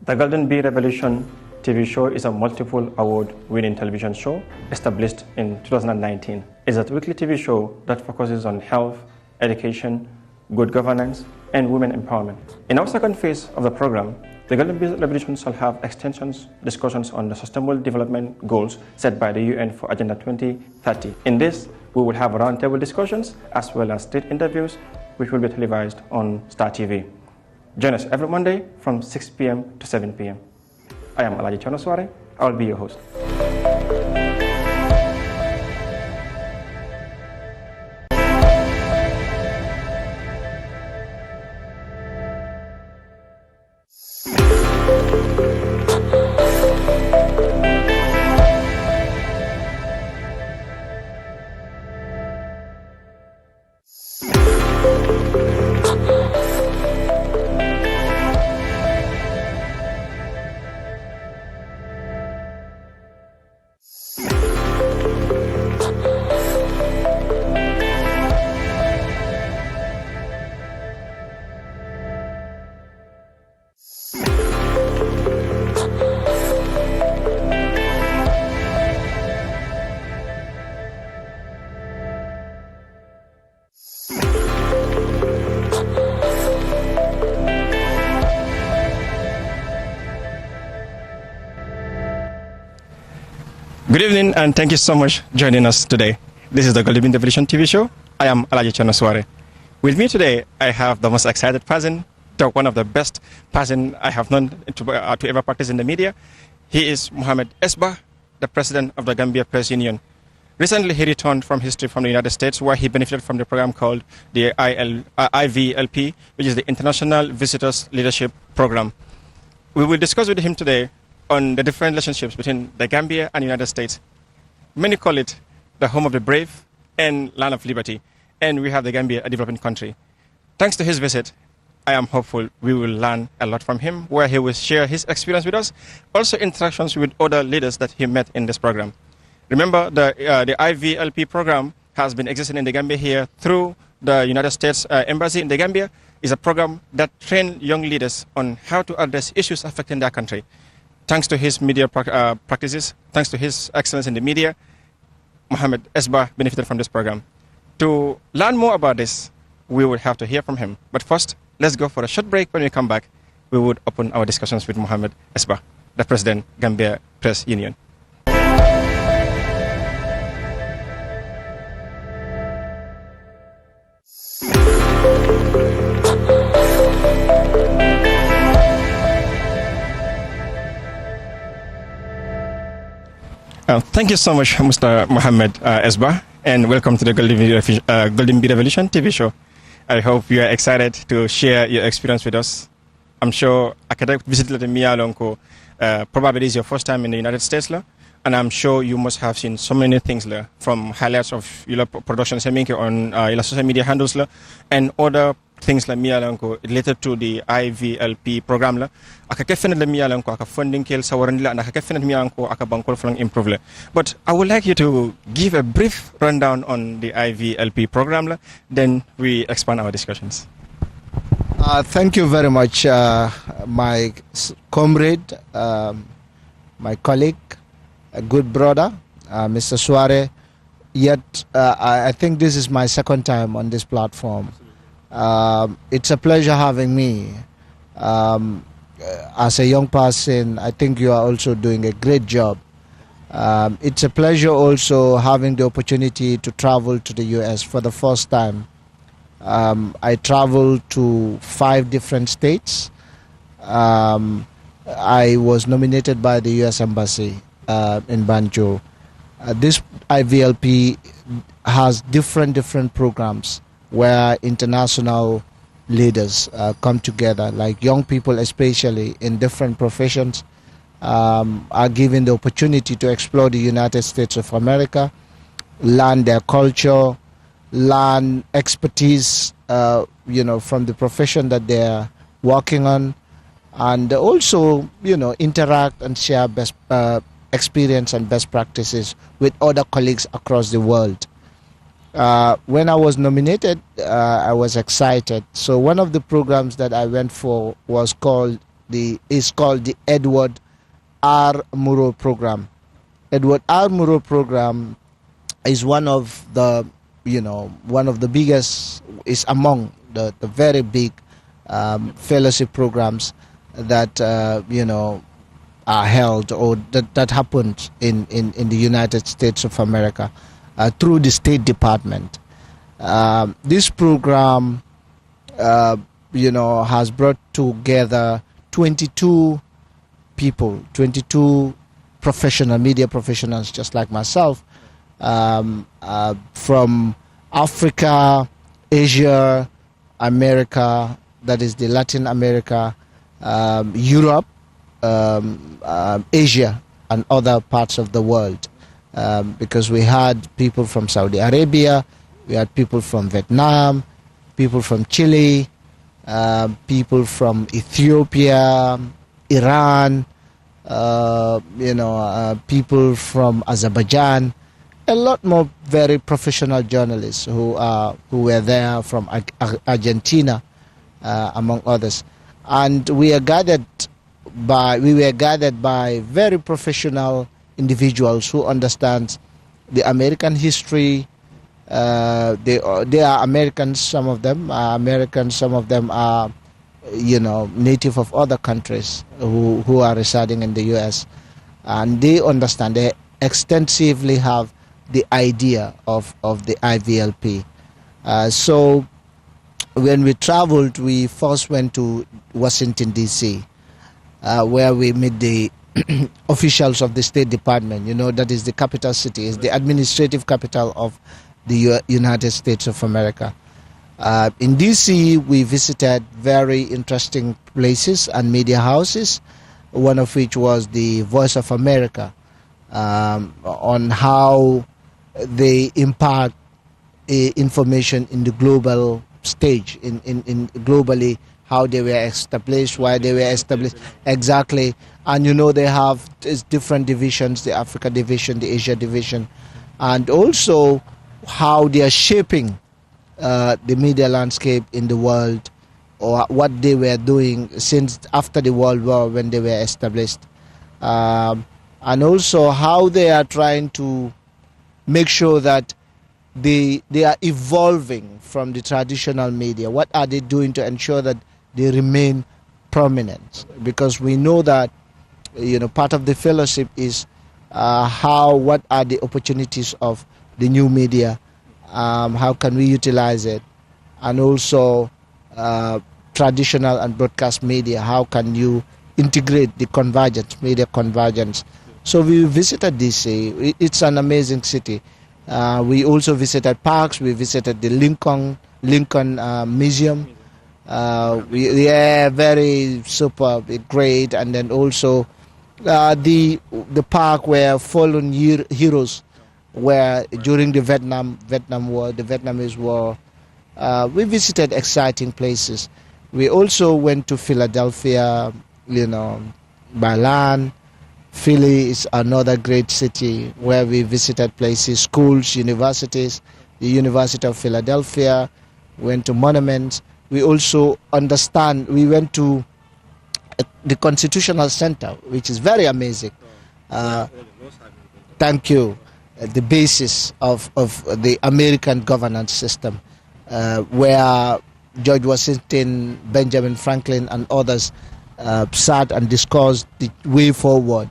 The Golden Bee Revolution TV show is a multiple award-winning television show established in 2019. It's a weekly TV show that focuses on health, education, good governance, and women empowerment. In our second phase of the program, the Golden Bee Revolution shall have extensions, discussions on the Sustainable Development Goals set by the UN for Agenda 2030. In this, we will have roundtable discussions as well as state interviews, which will be televised on Star TV. Join us every Monday from 6 p.m. to 7 p.m. I am Alaji Chonosware. I will be your host. Good evening, and thank you so much for joining us today. This is the Golden Bee Revolution TV show. I am Alaji Chonosware. With me today, I have the most excited person, one of the best person I have known to ever practice in the media. He is Muhammed, the president of the Gambia Press Union. Recently, he returned from history from the United States, where he benefited from the program called the IVLP, which is the International Visitors Leadership Program. We will discuss with him today on the different relationships between the Gambia and the United States. Many call it the home of the brave and land of liberty, and we have the Gambia, a developing country. Thanks to his visit, I am hopeful we will learn a lot from him, where he will share his experience with us, also interactions with other leaders that he met in this program. Remember, the IVLP program has been existing in the Gambia here through the United States Embassy in the Gambia. It's a program that trains young leaders on how to address issues affecting their country. Thanks to his media practices, thanks to his excellence in the media, Muhammad benefited from this program. To learn more about this, we will have to hear from him. But first, let's go for a short break. When we come back, we would open our discussions with Muhammad, the President, Gambia Press Union. Thank you so much, Mr. Muhammad and welcome to the Golden Bee Revolution TV show. I hope you are excited to share your experience with us. I'm sure academic visit the Miyalonko probably is your first time in the United States, and I'm sure you must have seen so many things from highlights of your production on your social media handles and other things like Miyalanko related to the IVLP program la aka kefene la Miyalanko aka funding kel sawarandila and aka kefene Miyalanko aka bankol flang improve. But I would like you to give a brief rundown on the IVLP program la, then we expand our discussions. Thank you very much, my comrade, my colleague, a good brother, Mr. Suare. Yet I think this is my second time on this platform. It's a pleasure having me. As a young person, I think you are also doing a great job. It's a pleasure also having the opportunity to travel to the U.S. for the first time. I traveled to 5 different states. I was nominated by the U.S. Embassy in Banjo. This IVLP has different programs where international leaders come together, like young people especially in different professions, are given the opportunity to explore the United States of America, learn their culture, learn expertise, from the profession that they're working on, and also, interact and share best experience and best practices with other colleagues across the world. When I was nominated, I was excited. So one of the programs that I went for was called is called the Edward R. Murrow program. Edward R. Murrow program is one of the biggest, is among the very big fellowship programs that are held or that happened in the United States of America through the State Department. This program has brought together 22 people, 22 media professionals just like myself, from Africa, Asia, America, that is the Latin America, Europe, Asia, and other parts of the world. Because we had people from Saudi Arabia, we had people from Vietnam, people from Chile, people from Ethiopia, Iran, people from Azerbaijan, a lot more very professional journalists who were there from Argentina, among others, and we were gathered by very professional individuals who understand the American history. They are Americans. Some of them are Americans. Some of them are, native of other countries who are residing in the U.S. and they understand. They extensively have the idea of the IVLP. So when we traveled, we first went to Washington, D.C., where we met the officials of the State Department. That is the capital city, is the administrative capital of the United States of America. In D.C., we visited very interesting places and media houses, one of which was the Voice of America, on how they impart information in the global stage, in globally, how they were established, why they were established, exactly. And they have different divisions, the Africa division, the Asia division, and also how they are shaping the media landscape in the world, or what they were doing since after the World War when they were established, and also how they are trying to make sure that they are evolving from the traditional media. What are they doing to ensure that they remain prominent? Because we know that part of the fellowship is what are the opportunities of the new media, how can we utilize it, and also traditional and broadcast media, how can you integrate the media convergence. So we visited DC. It's an amazing city. We also visited parks. We visited the Lincoln Museum. Very superb, great. And then also the park where fallen heroes were during the Vietnam War, the Vietnamese War. We visited exciting places. We also went to Philadelphia, by land. Philly is another great city where we visited places, schools, universities, the University of Philadelphia, went to monuments. We also we went to the Constitutional Center, which is very amazing. Thank you. The basis of the American governance system, where George Washington, Benjamin Franklin, and others sat and discussed the way forward.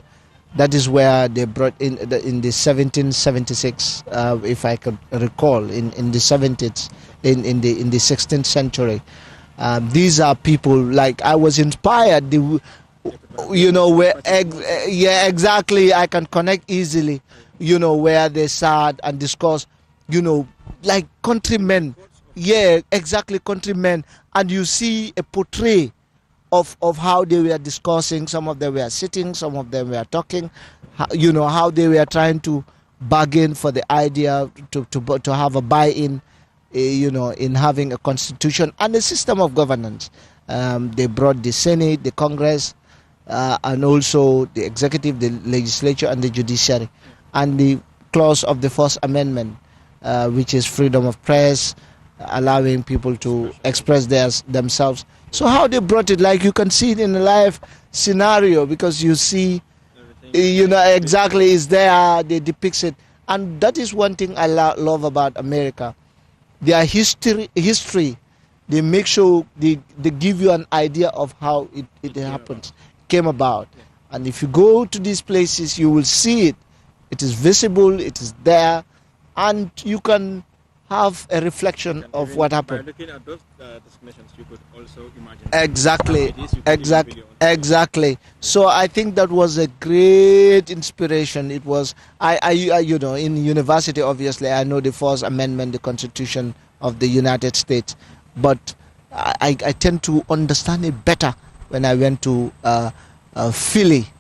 That is where they brought in the 1776, if I could recall, in the 70s, in the 16th century. These are people like I was inspired. Exactly. I can connect easily. Where they sat and discussed. Like countrymen. Yeah, exactly, countrymen. And you see a portrait of how they were discussing. Some of them were sitting, some of them were talking, how they were trying to bargain for the idea to have a buy-in, in having a constitution and a system of governance. They brought the Senate, the Congress, and also the executive, the legislature, and the judiciary, and the clause of the First Amendment, which is freedom of press, allowing people to express themselves. So how they brought it, like you can see it in a live scenario, because you see, you know, exactly is there, they depicts it. And that is one thing I love about America. Their history, they make sure they give you an idea of how it happens, came about. And if you go to these places, you will see it. It is visible, it is there, and you can have a reflection of what happened. By looking at those destinations, you could also imagine Exactly, exactly. So I think that was a great inspiration. It was, you know, in university, obviously, I know the First Amendment, the Constitution of the United States, but I tend to understand it better when I went to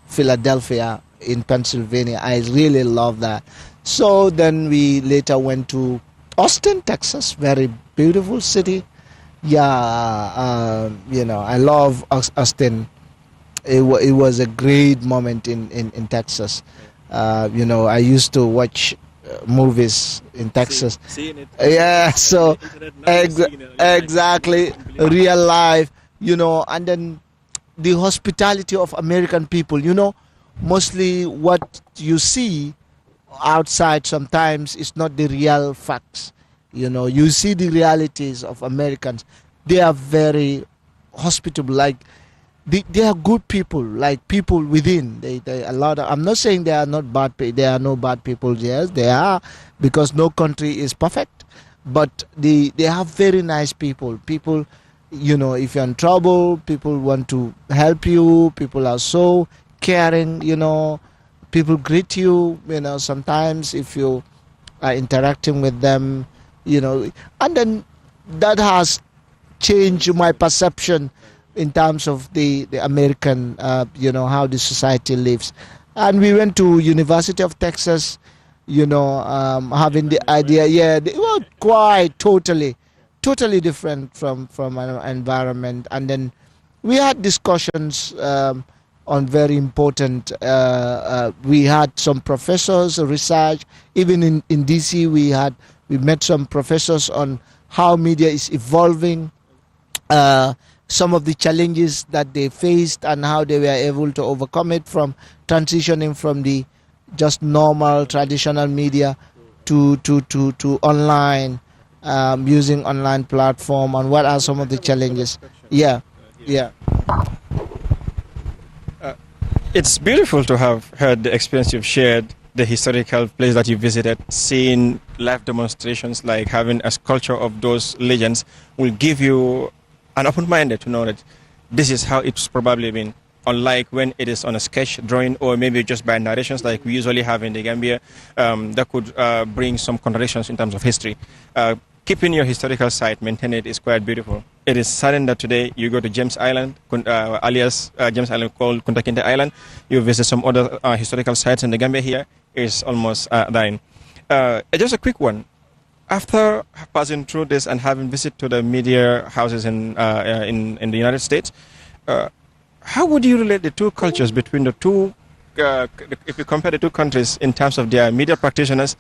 Philadelphia in Pennsylvania. I really love that. So then we later went to Austin, Texas, very beautiful city. Yeah, you know, I love Austin. It was a great moment in Texas. You know, I used to watch movies in Texas. seeing it. Yeah, so exactly, real life. life, you know, and then the hospitality of American people, you know, mostly what you see outside sometimes is not the real facts. You know, you see the realities of Americans. They are very hospitable. Like they are good people. Like people within. They a lot of. I'm not saying they are not bad. There are no bad people. Yes, they are, because no country is perfect. But they have very nice people. People, you know, if you're in trouble, people want to help you. People are so caring. You know, people greet you. You know, sometimes if you are interacting with them, you know, and then that has changed my perception in terms of the American, you know, how the society lives. And we went to University of Texas, you know, having the idea, yeah, they were quite totally different from an environment. And then we had discussions on very important, we had some professors research, even in DC we met some professors on how media is evolving, some of the challenges that they faced and how they were able to overcome it, from transitioning from the just normal traditional media to online, using online platform, and what are some of the challenges. Yeah, yeah. It's beautiful to have heard the experience you've shared, the historical place that you visited, seeing live demonstrations, like having a sculpture of those legends will give you an open-minded to know that this is how it's probably been, unlike when it is on a sketch drawing or maybe just by narrations like we usually have in the Gambia, that could bring some contradictions in terms of history. Keeping your historical site, maintain it, is quite beautiful. It is sudden that today you go to James Island, alias James Island, called Kunta Kinte Island. You visit some other historical sites in the Gambia. Here is almost dying. Just a quick one. After passing through this and having visited to the media houses in the United States, how would you relate the two cultures between the two, if you compare the two countries in terms of their media practitioners?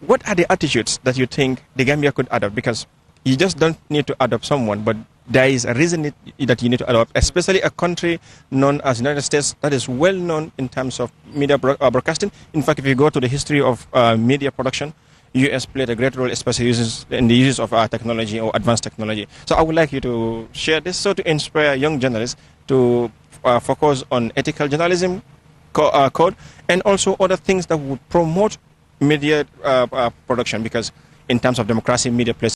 What are the attitudes that you think the Gambia could adopt? Because you just don't need to adopt someone, but there is a reason that you need to adopt, especially a country known as the United States that is well known in terms of media broadcasting. In fact, if you go to the history of media production, US played a great role, especially in the use of technology or advanced technology. So I would like you to share this, so to inspire young journalists to focus on ethical journalism code, and also other things that would promote media production, because in terms of democracy, media plays